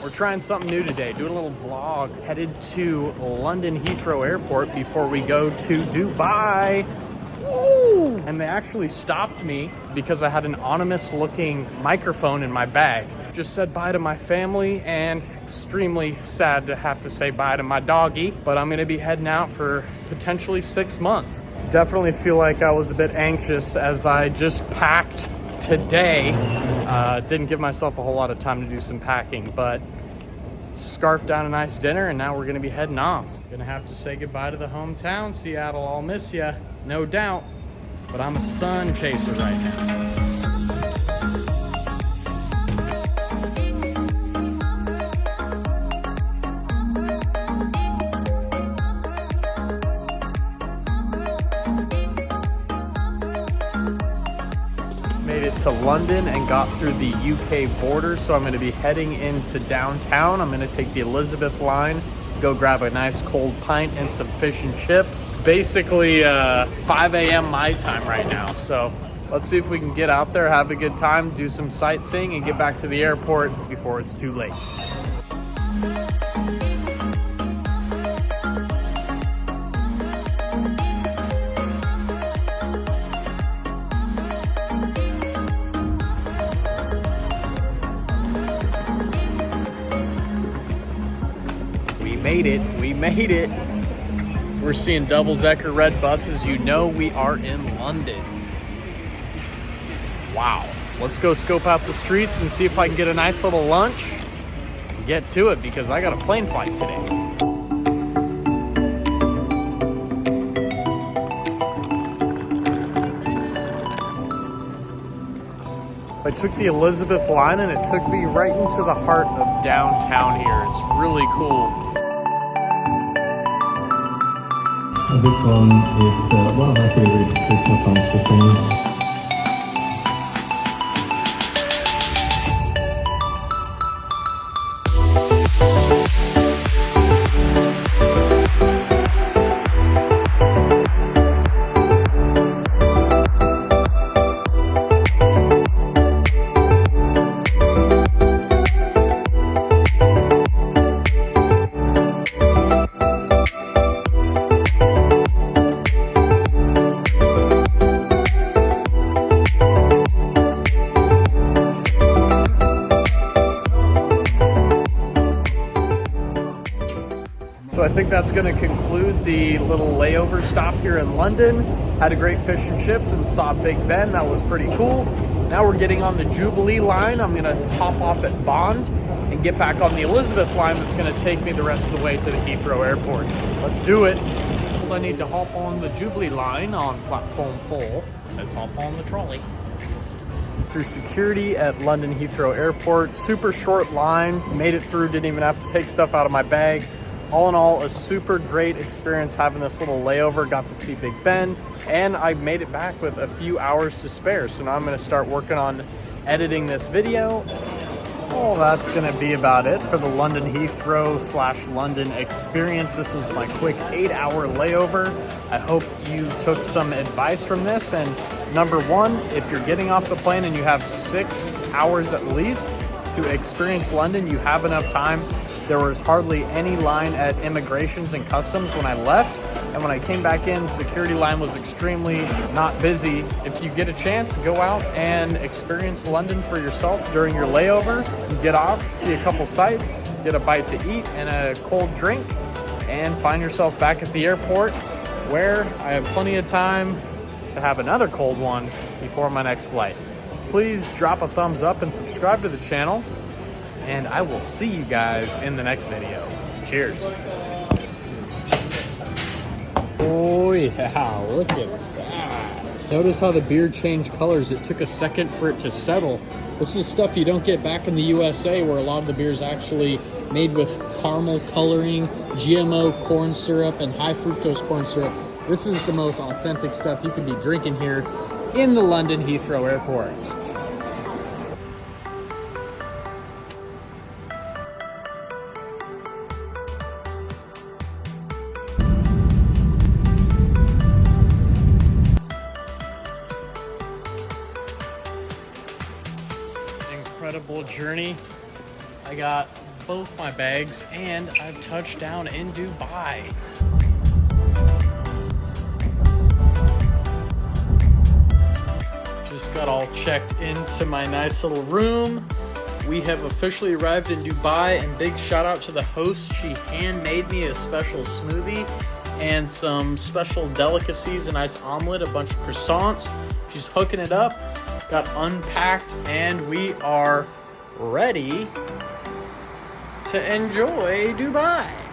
We're trying something new today, doing a little vlog. Headed to London Heathrow Airport before we go to Dubai. Woo! And they actually stopped me because I had an ominous looking microphone in my bag. Just said bye to my family and extremely sad to have to say bye to my doggy, but I'm gonna be heading out for potentially 6 months. Definitely feel like I was a bit anxious as I just packed today. Didn't give myself a whole lot of time to do some packing, but scarfed down a nice dinner and now we're gonna be heading off. Gonna have to say goodbye to the hometown, Seattle. I'll miss ya, no doubt, but I'm a sun chaser right now. To London and got through the UK border, so I'm going to be heading into downtown. I'm going to take the Elizabeth line, go grab a nice cold pint and some fish and chips. Basically 5 a.m. my time right now, so let's see if we can get out there, have a good time, do some sightseeing, and get back to the airport before it's too late. We made it. We're seeing double-decker red buses. You know we are in London. Wow. Let's go scope out the streets and see if I can get a nice little lunch and get to it because I got a plane flight today. I took the Elizabeth line and it took me right into the heart of downtown here. It's really cool. This one is one of my favorite Christmas songs to sing. So I think that's going to conclude the little layover stop here in London. Had a great fish and chips and saw Big Ben. That was pretty cool. Now we're getting on the Jubilee line. I'm going to hop off at Bond and get back on the Elizabeth line that's going to take me the rest of the way to the Heathrow Airport. Let's do it. I need to hop on the Jubilee line on platform 4. Let's hop on the trolley. Through security at London Heathrow Airport. Super short line. Made it through, didn't even have to take stuff out of my bag. All in all, a super great experience having this little layover. Got to see Big Ben, and I made it back with a few hours to spare. So now I'm going to start working on editing this video. Well, that's going to be about it for the London Heathrow / London experience. This was my quick 8-hour layover. I hope you took some advice from this. And number one, if you're getting off the plane and you have 6 hours at least to experience London, you have enough time. There was hardly any line at immigrations and customs when I left. And when I came back in, security line was extremely not busy. If you get a chance, go out and experience London for yourself during your layover. Get off, see a couple sights, get a bite to eat and a cold drink, and find yourself back at the airport where I have plenty of time to have another cold one before my next flight. Please drop a thumbs up and subscribe to the channel. And I will see you guys in the next video. Cheers. Oh yeah, look at that. Notice how the beer changed colors. It took a second for it to settle. This is stuff you don't get back in the USA, where a lot of the beer is actually made with caramel coloring, GMO corn syrup, and high fructose corn syrup. This is the most authentic stuff you can be drinking here in the London Heathrow Airport. Incredible journey. I got both my bags and I've touched down in Dubai. Just got all checked into my nice little room. We have officially arrived in Dubai, and big shout out to the host. She handmade me a special smoothie and some special delicacies, a nice omelet, a bunch of croissants. She's hooking it up, got unpacked, and we are ready to enjoy Dubai.